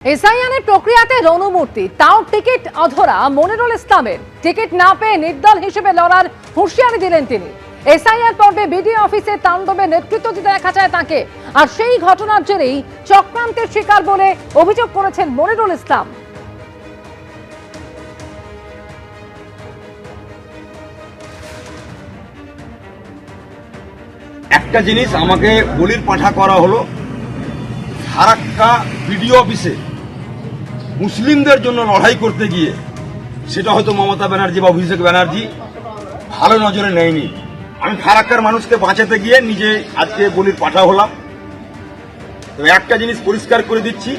এসআইআরের প্রক্রিয়াতে রণমূর্তি, তাও টিকিট অধরা মনিরুল ইসলামের। টিকিট না পেয়ে নির্দল হিসেবে লড়ার হুঁশিয়ারি দিলেন তিনি। এসআইআর পর্বে বিডিও অফিসে তাণ্ডবে নেতৃত্ব দিতে দেখা যায় তাকে, আর সেই ঘটনার জেরেই চক্রান্তের শিকার বলে অভিযোগ করেছেন মনিরুল ইসলাম। একটা জিনিস আমাকে বলির পাঠা করা হলো, ফারাক্কা বিডিও অফিসে মুসলিমদের জন্য লড়াই করতে গিয়ে সেটা হয়তো মমতা ব্যানার্জি বা অভিষেক ব্যানার্জি ভালো নজরে নেয়নি। আমি ফারাক্কার মানুষকে বাঁচাতে গিয়ে নিজে আজকে বলির পাঠা হলাম। তো একটা জিনিস পরিষ্কার করে দিচ্ছি,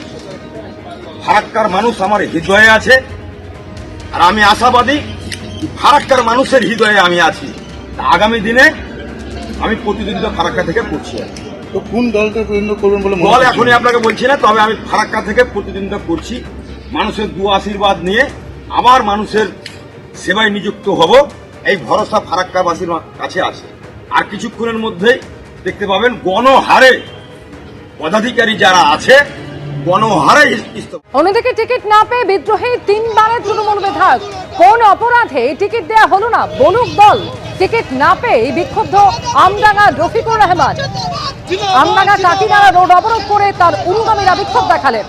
ফারাক্কার মানুষ আমার হৃদয়ে আছে, আর আমি আশাবাদী ফারাক্কার মানুষের হৃদয়ে আমি আছি। আগামী দিনে আমি প্রতিদ্বন্দ্বিতা ফারাক্কা থেকে করছি। তো কোন দলকে প্রতিদ্বন্দ্বিতা করবেন বলে দল এখনই আপনাকে বলছি না, তবে আমি ফারাক্কা থেকে প্রতিদ্বন্দ্বিতা করছি। মানুষের দোয়া আশীর্বাদ নিয়ে আবার মানুষের সেবায় নিযুক্ত হব, এই ভরসা ফারাক্কাবাসীর কাছে আছে। আর কিছুক্ষণের মধ্যেই দেখতে পাবেন গণহারে পদাধিকারী যারা আছে গণহারে। অন্যদিকে টিকিট না পেয়ে বিদ্রোহী তিনবারের তৃণমূল বিধায়ক, কোন অপরাধে টিকিট দেয়া হলো না বলুক দল। টিকিট না পেয়ে বিক্ষুব্ধ আমডাঙ্গা রফিকুর রহমান। আমডাঙ্গা কাকিনাড়া রোড অবরোধ করে তার অনুগামীরা বিক্ষোভ দেখালেন।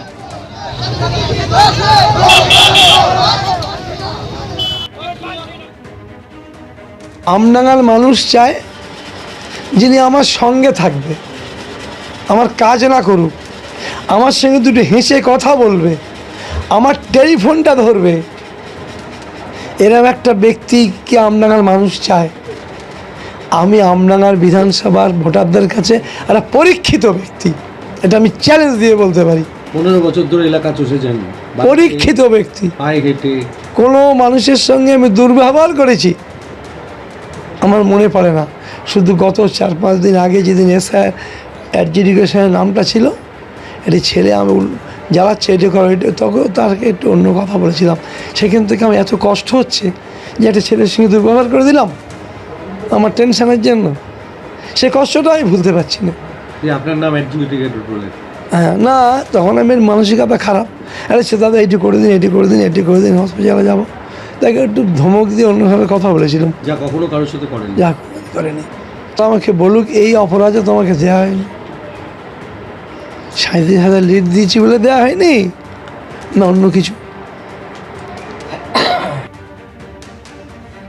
আমডাঙ্গার মানুষ চায় যিনি আমার সঙ্গে থাকবে, আমার কাজ না করুক, আমার সঙ্গে দুটো হেসে কথা বলবে, আমার টেলিফোনটা ধরবে, এরকম একটা ব্যক্তিকে আমডাঙ্গার মানুষ চায়। আমি আমডাঙ্গার বিধানসভার ভোটারদের কাছে একটা পরীক্ষিত ব্যক্তি, এটা আমি চ্যালেঞ্জ দিয়ে বলতে পারি। 15 বছর ধরে এলাকা চষেছেন, পরীক্ষিত ব্যক্তি। পায়ে হেঁটে কোনো মানুষের সঙ্গে আমি দুর্ব্যবহার করেছি আমার মনে পড়ে না। শুধু গত 4-5 দিন আগে যেদিন এসআইআর অ্যাডজুডিকেশনের নামটা ছিল, এটি ছেলে আমি জ্বালাচ্ছে, এটা করো, এটা তখন তাকে একটু অন্য কথা বলেছিলাম। সেখান থেকে আমার এত কষ্ট হচ্ছে যে একটা ছেলের সঙ্গে দুর্ব্যবহার করে দিলাম আমার টেনশনের জন্য। সে কষ্টটা আমি ভুলতে পারছি না। আপনার নাম অ্যাডজুডিকেটর বলে? হ্যাঁ, না, তখন আমি মানসিকতা খারাপ। আরে সে দাদা এটি করে দিন, এটি করে দিন, এটি করে দিন, হসপিটালে যাবো, তাকে একটু ধমক দিয়ে অন্যভাবে কথা বলেছিলাম, যা কখনো কারোর সাথে করেন, যা করেনি। তো আমাকে বলুক এই অপরাধে তোমাকে দেওয়া হয়নি, 37,000 লিড দিয়েছি বলে দেওয়া হয়নি, না অন্য কিছু।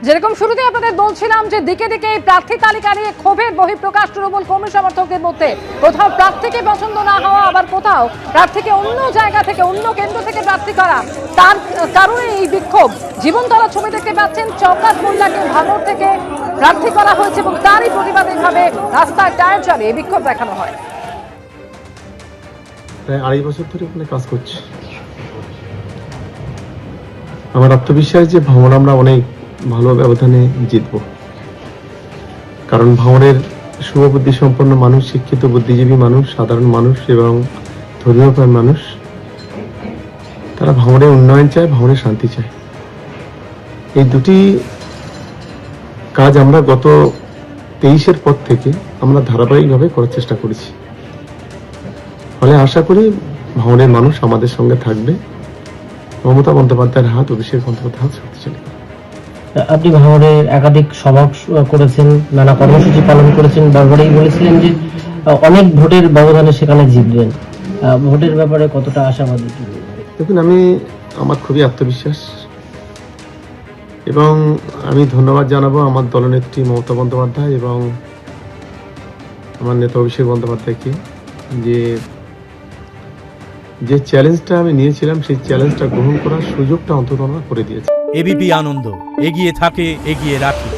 যেরকম শুরুতে আপনাদের বলছিলাম যে দিকে দিকে প্রার্থী তালিকা নিয়ে ক্ষোভের বহিঃপ্রকাশ তৃণমূল কর্মী সমর্থকদের মধ্যে। কোথাও প্রার্থীকে পছন্দ না হওয়া, আবার কোথাও প্রার্থীকে অন্য জায়গা থেকে, অন্য কেন্দ্র থেকে প্রার্থী করা, তার কারণে এই বিক্ষোভ। জীবনতলা ছবি দেখতে পাচ্ছেন, চৌকাত মোল্লাকে ভাঙড় থেকে প্রার্থী করা হয়েছে এবং তারই প্রতিবাদে ভাবে রাস্তায় টায়ার চালিয়ে বিক্ষোভ দেখানো হয়। প্রায় 2.5 বছর ধরে ওখানে কাজ করছি। আমার আত্মবিশ্বাস যে ভাঙড় আমরা অনেক ভালো ব্যবধানে জিতব, কারণ ভাঙড়ের শুভবুদ্ধি সম্পন্ন মানুষ, শিক্ষিত বুদ্ধিজীবী মানুষ, সাধারণ মানুষ এবং ধর্মীয়প্রাণ মানুষ, তারা ভাঙড়ের উন্নয়ন চায়, ভাঙড়ের শান্তি চায়। এই দুটি কাজ আমরা গত 23-এর পর থেকে আমরা ধারাবাহিকভাবে করার চেষ্টা করেছি। ফলে আশা করি ভাঙড়ের মানুষ আমাদের সঙ্গে থাকবে। মমতা বন্দ্যোপাধ্যায়ের হাত, অভিষেক বন্দ্যোপাধ্যায়ের হাত শক্তিশালী। আপনি ভাঙড়ের একাধিক সভা করেছেন, নানা কর্মসূচি পালন করেছেন, বারবারই বলেছিলেন যে অনেক ভোটের ব্যবধানে সেখানে জিতবেন। ভোটের ব্যাপারে কতটা আশাবাদী? দেখুন, আমার খুবই আত্মবিশ্বাস, এবং আমি ধন্যবাদ জানাবো আমার দলনেত্রী মমতা বন্দ্যোপাধ্যায় এবং আমার নেতা অভিষেক বন্দ্যোপাধ্যায়কে, যে চ্যালেঞ্জটা আমি নিয়েছিলাম সেই চ্যালেঞ্জটা গ্রহণ করার সুযোগটা অন্তত আমরা করে দিয়েছি। এবিপি আনন্দ, এগিয়ে থাকে, এগিয়ে রাখে।